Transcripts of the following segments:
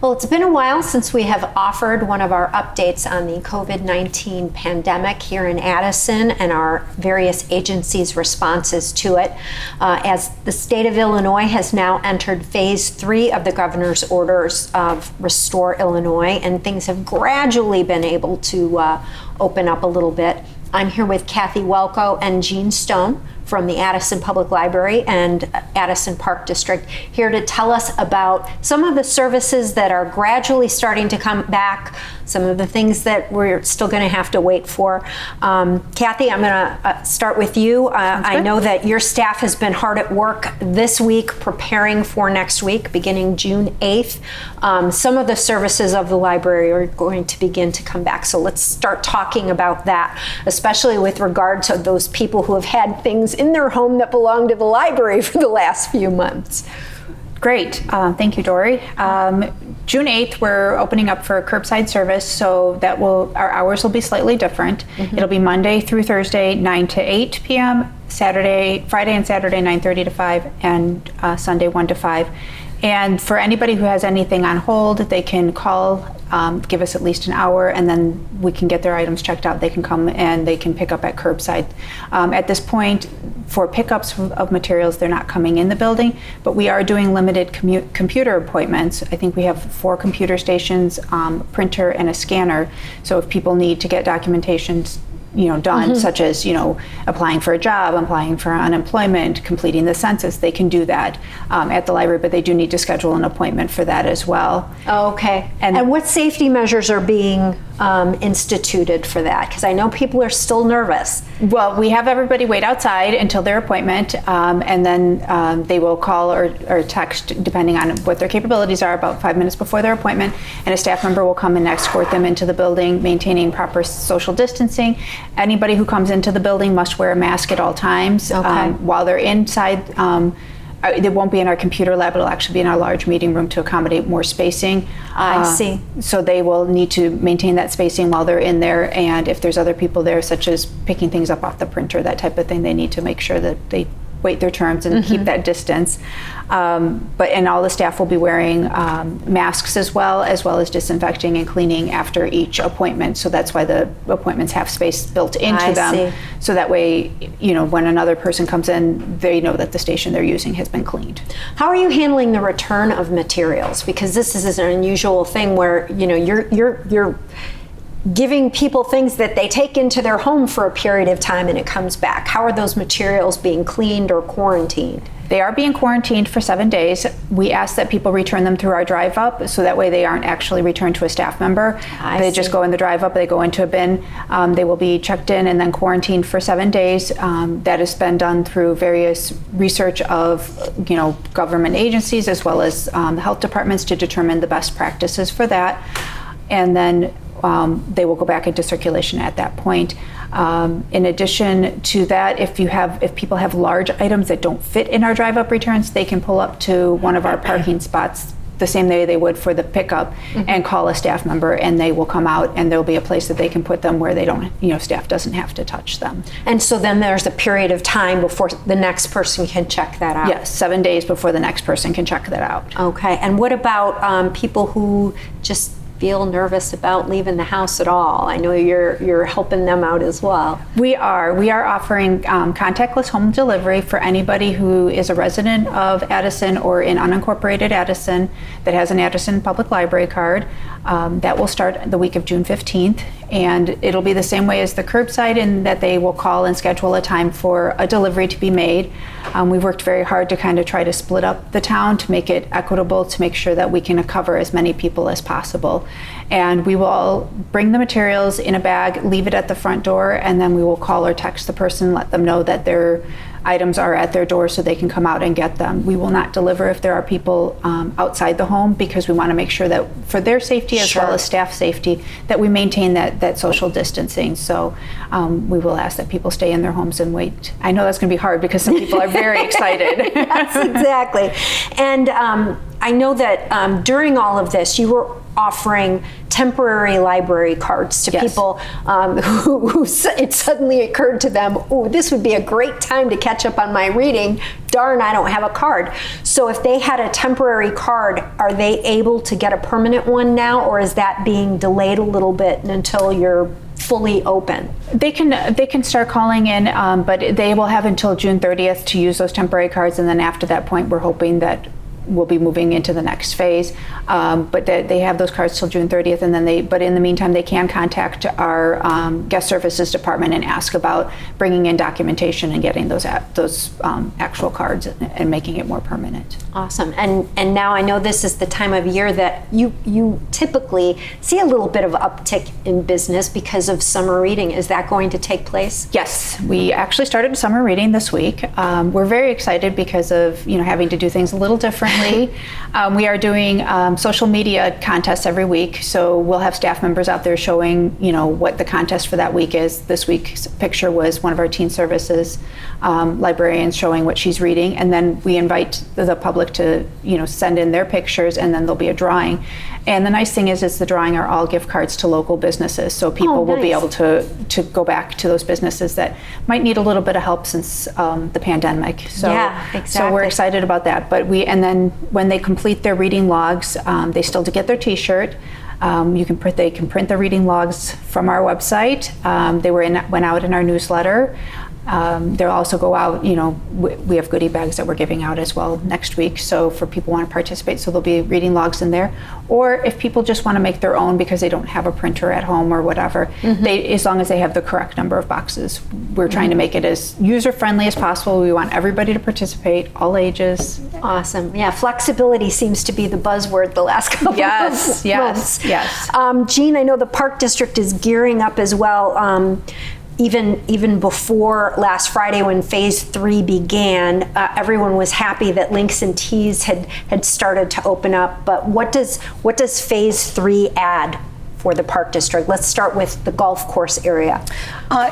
Well, it's been a while since we have offered one of our updates on the COVID-19 pandemic here in Addison and our various agencies' responses to it. As the state of Illinois has now entered phase 3 of the governor's orders of Restore Illinois, and things have gradually been able to open up a little bit. I'm here with Kathy Welko and Jean Stone from the Addison Public Library and Addison Park District, here to tell us about some of the services that are gradually starting to come back, some of the things that we're still going to have to wait for. Kathy, I'm going to start with you. I know that your staff has been hard at work this week preparing for next week, beginning June 8th. Some of the services of the library are going to begin to come back. So let's start talking about that, especially with regard to those people who have had things in their home that belong to the library for the last few months. Great. Thank you, Doree. June 8th, we're opening up for a curbside service, so our hours will be slightly different. Mm-hmm. It'll be Monday through Thursday, 9 to 8 p.m., Friday and Saturday, 9:30 to 5, and Sunday, 1 to 5. And for anybody who has anything on hold, they can call, give us at least an hour, and then we can get their items checked out. They can come and they can pick up at curbside. At this point, for pickups of materials, they're not coming in the building, but we are doing limited computer appointments. I think we have 4 computer stations, printer, and a scanner. So if people need to get documentation done, mm-hmm. such as, applying for a job, applying for unemployment, completing the census, they can do that at the library, but they do need to schedule an appointment for that as well. Oh, okay. And what safety measures are being instituted for that? Because I know people are still nervous. Well, we have everybody wait outside until their appointment, and then they will call or text, depending on what their capabilities are, about 5 minutes before their appointment, and a staff member will come and escort them into the building, maintaining proper social distancing. Anybody who comes into the building must wear a mask at all times. Okay. While they're inside, it won't be in our computer lab, it'll actually be in our large meeting room to accommodate more spacing. I see. So they will need to maintain that spacing while they're in there, and if there's other people there, such as picking things up off the printer, that type of thing, they need to make sure that they wait their turns and mm-hmm. keep that distance. And all the staff will be wearing masks as well as disinfecting and cleaning after each appointment. So that's why the appointments have space built into them. See. So that way, when another person comes in, they know that the station they're using has been cleaned. How are you handling the return of materials? Because this is an unusual thing where, you're giving people things that they take into their home for a period of time and it comes back. How are those materials being cleaned or quarantined? They are being quarantined for 7 days. We ask that people return them through our drive up, so that way they aren't actually returned to a staff member. They just go in the drive up, they go into a bin. They will be checked in and then quarantined for 7 days. That has been done through various research of government agencies as well as health departments to determine the best practices for that. And then they will go back into circulation at that point. In addition to that, if people have large items that don't fit in our drive-up returns, they can pull up to one of our parking spots the same way they would for the pickup, mm-hmm. and call a staff member, and they will come out, and there'll be a place that they can put them where they don't, staff doesn't have to touch them. And so then there's a period of time before the next person can check that out? Yes, 7 days before the next person can check that out. Okay, and what about people who just feel nervous about leaving the house at all? I know you're helping them out as well. We are offering contactless home delivery for anybody who is a resident of Addison or in unincorporated Addison that has an Addison Public Library card. That will start the week of June 15th, and it'll be the same way as the curbside in that they will call and schedule a time for a delivery to be made. We've worked very hard to kind of try to split up the town to make it equitable, to make sure that we can cover as many people as possible. And we will bring the materials in a bag, leave it at the front door, and then we will call or text the person, let them know that their items are at their door so they can come out and get them. We will not deliver if there are people outside the home, because we want to make sure that for their safety as Sure. well as staff safety, that we maintain that social distancing. So we will ask that people stay in their homes and wait. I know that's going to be hard because some people are very excited. Yes, exactly. And I know that during all of this, you were offering temporary library cards to Yes. people who it suddenly occurred to them, oh, this would be a great time to catch up on my reading darn, I don't have a card. So if they had a temporary card, are they able to get a permanent one now, or is that being delayed a little bit until you're fully open? They can start calling in, but they will have until June 30th to use those temporary cards, and then after that point, we're hoping that we'll be moving into the next phase. But they have those cards till June 30th, and then but in the meantime, they can contact our guest services department and ask about bringing in documentation and getting those actual cards and making it more permanent. Awesome. And now I know this is the time of year that you typically see a little bit of uptick in business because of summer reading. Is that going to take place? Yes, we actually started summer reading this week. We're very excited because of having to do things a little differently. We are doing social media contests every week, so we'll have staff members out there showing what the contest for that week is. This week's picture was one of our teen services librarians showing what she's reading, and then we invite the public to send in their pictures, and then there'll be a drawing. And the nice thing is the drawing are all gift cards to local businesses, so people will be able to go back to those businesses that might need a little bit of help since the pandemic. So, yeah, exactly. So we're excited about that. But and then when they complete their reading logs, they still get their T-shirt. They can print the reading logs from our website. They went out in our newsletter. They'll also go out, we have goodie bags that we're giving out as well next week. So for people who want to participate, so there'll be reading logs in there. Or if people just want to make their own because they don't have a printer at home or whatever, as long as they have the correct number of boxes. We're trying to make it as user-friendly as possible. We want everybody to participate, all ages. Awesome. Yeah, flexibility seems to be the buzzword the last couple of months. Yes. Jean, I know the Park District is gearing up as well. Even before last Friday when Phase 3 began, everyone was happy that Links and Tees had started to open up. But what does Phase 3 add for the Park District? Let's start with the golf course area.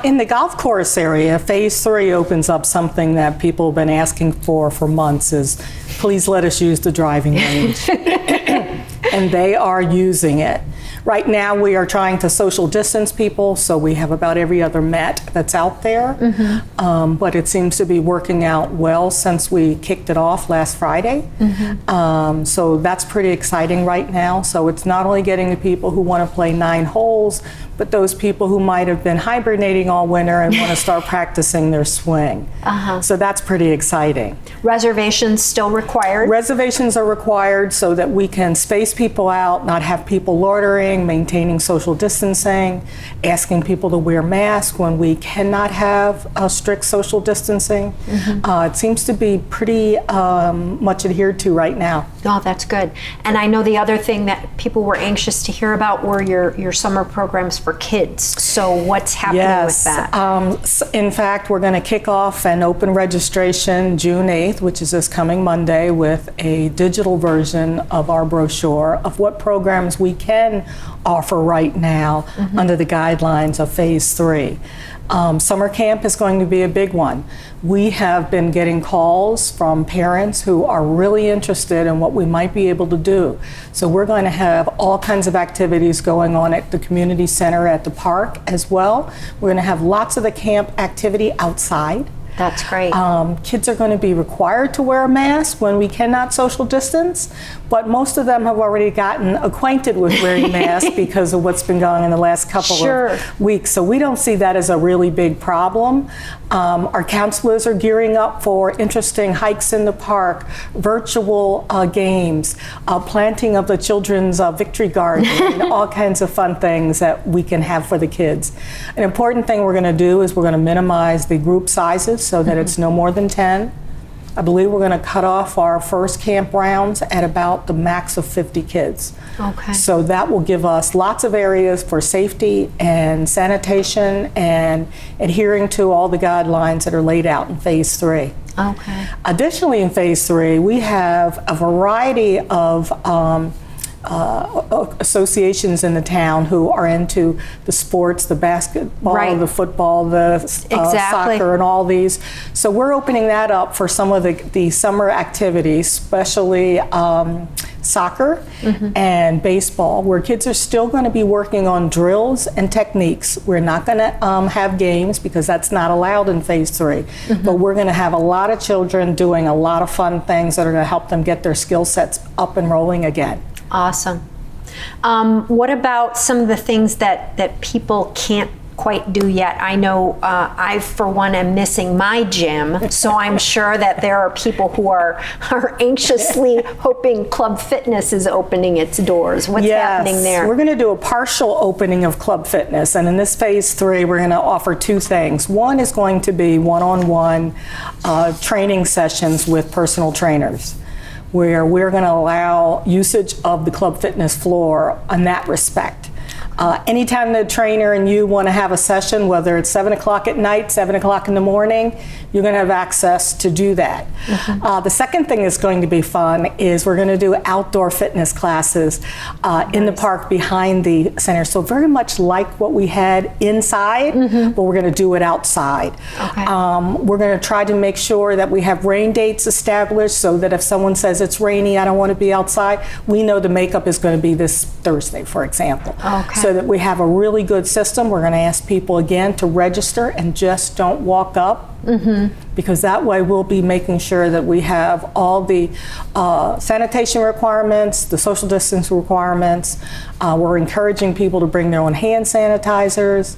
In the golf course area, Phase 3 opens up something that people have been asking for months is, please let us use the driving range. And they are using it. Right now, we are trying to social distance people, so we have about every other mat that's out there. But it seems to be working out well since we kicked it off last Friday. So that's pretty exciting right now. So it's not only getting the people who want to play 9 holes, but those people who might have been hibernating all winter and want to start practicing their swing. So that's pretty exciting. Reservations still required? Reservations are required so that we can space people out, not have people loitering, maintaining social distancing, asking people to wear masks when we cannot have strict social distancing. It seems to be pretty much adhered to right now. Oh, that's good. And I know the other thing that people were anxious to hear about were your summer programs for kids. So what's happening with that? In fact, we're going to kick off an open registration June 8th, which is this coming Monday, with a digital version of our brochure of what programs we can offer right now under the guidelines of Phase 3. Summer camp is going to be a big one. We have been getting calls from parents who are really interested in what we might be able to do. So we're going to have all kinds of activities going on at the community center at the park as well. We're going to have lots of the camp activity outside. That's great. Kids are going to be required to wear a mask when we cannot social distance, but most of them have already gotten acquainted with wearing masks because of what's been going on in the last couple of weeks. So we don't see that as a really big problem. Our counselors are gearing up for interesting hikes in the park, virtual games, planting of the children's victory garden, and all kinds of fun things that we can have for the kids. An important thing we're going to do is we're going to minimize the group sizes so that it's no more than 10. I believe we're going to cut off our first campgrounds at about the max of 50 kids. Okay. So that will give us lots of areas for safety and sanitation and adhering to all the guidelines that are laid out in Phase 3. Okay. Additionally, in Phase 3, we have a variety of associations in the town who are into the sports, the basketball, the football, the soccer, and all these. So we're opening that up for some of the summer activities, especially soccer and baseball, where kids are still going to be working on drills and techniques. We're not going to have games because that's not allowed in phase 3, but we're going to have a lot of children doing a lot of fun things that are going to help them get their skill sets up and rolling again. Awesome. What about some of the things that people can't quite do yet? I know I, for one, am missing my gym, so I'm sure that there are people who are anxiously hoping Club Fitness is opening its doors. What's happening there? We're going to do a partial opening of Club Fitness, and in this phase 3, we're going to offer 2 things. One is going to be one-on-one training sessions with personal trainers, where we're going to allow usage of the Club Fitness floor in that respect. Anytime the trainer and you want to have a session, whether it's 7 o'clock at night, 7 o'clock in the morning, you're going to have access to do that. The second thing that's going to be fun is we're going to do outdoor fitness classes in the park behind the center. So very much like what we had inside, but we're going to do it outside. We're going to try to make sure that we have rain dates established so that if someone says it's rainy, I don't want to be outside, we know the makeup is going to be this Thursday, for example. So that we have a really good system. We're going to ask people again to register and just don't walk up, because that way we'll be making sure that we have all the sanitation requirements, the social distance requirements. We're encouraging people to bring their own hand sanitizers.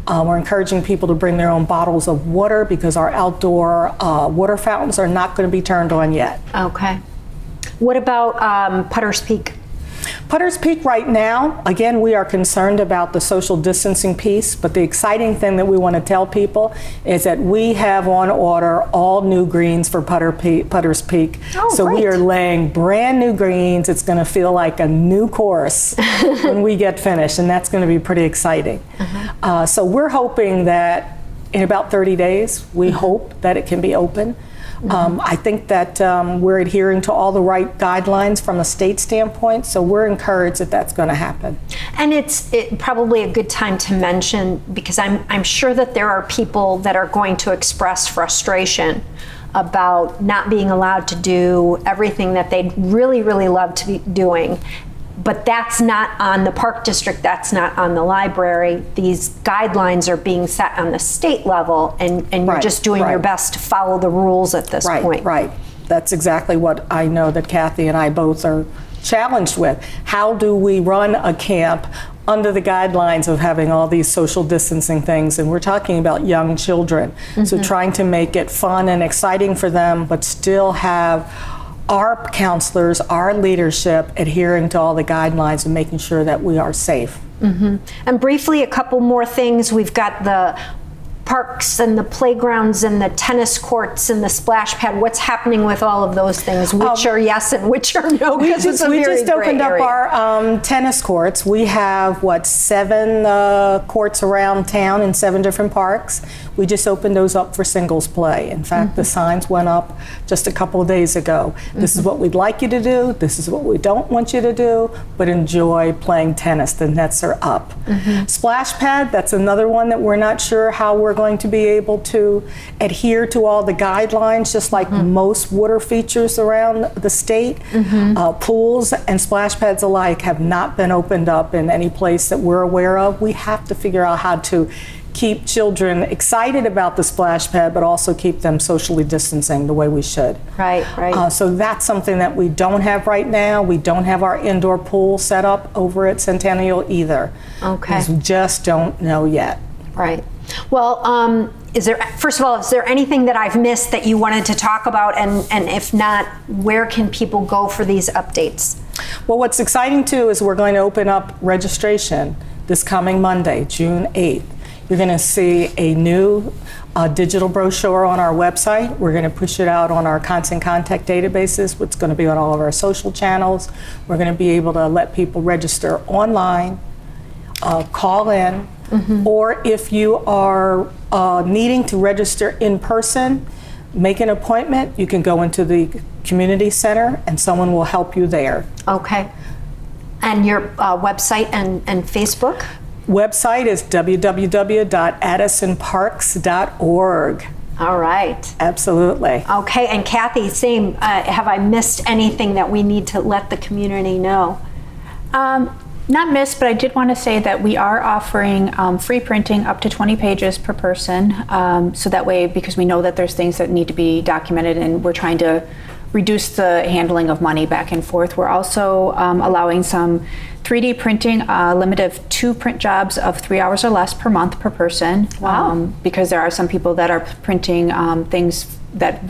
We're encouraging people to bring their own bottles of water, because our outdoor water fountains are not going to be turned on yet. Okay. What about Putter's Peak? Putter's Peak right now, again, we are concerned about the social distancing piece, but the exciting thing that we want to tell people is that we have on order all new greens for Putter's Peak. So great. We are laying brand new greens. It's going to feel like a new course when we get finished, and that's going to be pretty exciting. So we're hoping that in about 30 days, we hope that it can be open. I think that we're adhering to all the right guidelines from a state standpoint, so we're encouraged that that's going to happen. And it's probably a good time to mention, because I'm sure that there are people that are going to express frustration about not being allowed to do everything that they'd really, really love to be doing. But that's not on the Park District, that's not on the library. These guidelines are being set on the state level, and you're just doing your best to follow the rules at this point. Right. That's exactly what I know that Kathy and I both are challenged with. How do we run a camp under the guidelines of having all these social distancing things? And we're talking about young children. So trying to make it fun and exciting for them, but still have our counselors, our leadership adhering to all the guidelines and making sure that we are safe. And briefly, a couple more things. We've got the parks and the playgrounds and the tennis courts and the splash pad. What's happening with all of those things? Which are yes and which are no? We just opened up our tennis courts. We have, 7 courts around town in 7 different parks. We just opened those up for singles play. In fact, the signs went up just a couple of days ago. This is what we'd like you to do. This is what we don't want you to do, but enjoy playing tennis. The nets are up. Splash pad, that's another one that we're not sure how we're going to be able to adhere to all the guidelines, just like most water features around the state. Pools and splash pads alike have not been opened up in any place that we're aware of. We have to figure out how to keep children excited about the splash pad, but also keep them socially distancing the way we should. Right. So that's something that we don't have right now. We don't have our indoor pool set up over at Centennial either. Because we just don't know yet. Right. Well, first of all, is there anything that I've missed that you wanted to talk about? And if not, where can people go for these updates? Well, what's exciting too is we're going to open up registration this coming Monday, June 8th. You're going to see a new digital brochure on our website. We're going to push it out on our constant contact databases. It's going to be on all of our social channels. We're going to be able to let people register online, call in, or if you are needing to register in person, make an appointment. You can go into the community center and someone will help you there. Okay. And your website and Facebook? Website is www.addisonparks.org. All right. Absolutely. Okay, and Kathy, same. Have I missed anything that we need to let the community know? Not missed, but I did want to say that we are offering free printing up to 20 pages per person. So that way, because we know that there's things that need to be documented and we're trying to reduce the handling of money back and forth. We're also allowing some 3D printing, limit of 2 print jobs of 3 hours or less per month per person. Wow. Because there are some people that are printing things that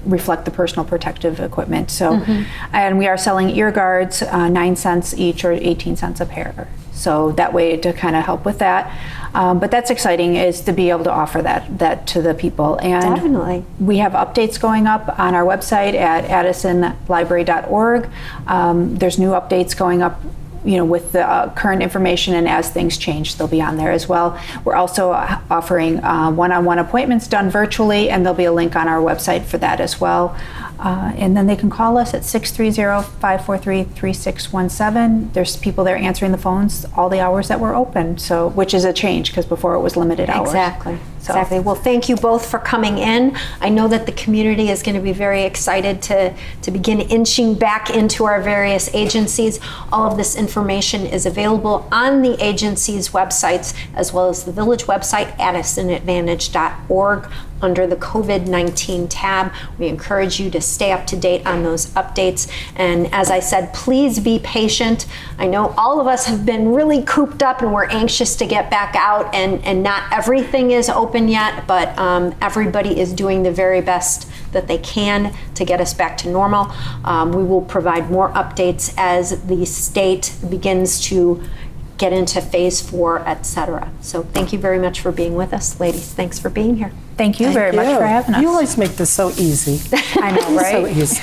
reflect the personal protective equipment. So, and we are selling ear guards, 9 cents each or 18 cents a pair. So that way to kind of help with that. But that's exciting, is to be able to offer that to the people. And Definitely. we have updates going up on our website at addisonlibrary.org. There's new updates going up, with the current information, and as things change, they'll be on there as well. We're also offering one-on-one appointments done virtually, and there'll be a link on our website for that as well. And then they can call us at 630-543-3617. There's people there answering the phones all the hours that we're open, so which is a change because before it was limited hours. Exactly. Exactly. Well, thank you both for coming in. I know that the community is going to be very excited to begin inching back into our various agencies. All of this information is available on the agency's websites as well as the village website, addisonadvantage.org, under the COVID-19 tab. We encourage you to stay up to date on those updates. And as I said, please be patient. I know all of us have been really cooped up and we're anxious to get back out, and not everything is open yet, but everybody is doing the very best that they can to get us back to normal. We will provide more updates as the state begins to get into phase 4, etc. So thank you very much for being with us, ladies. Thanks for being here. Thank you very much for having us. You always make this so easy. I know, right? So easy.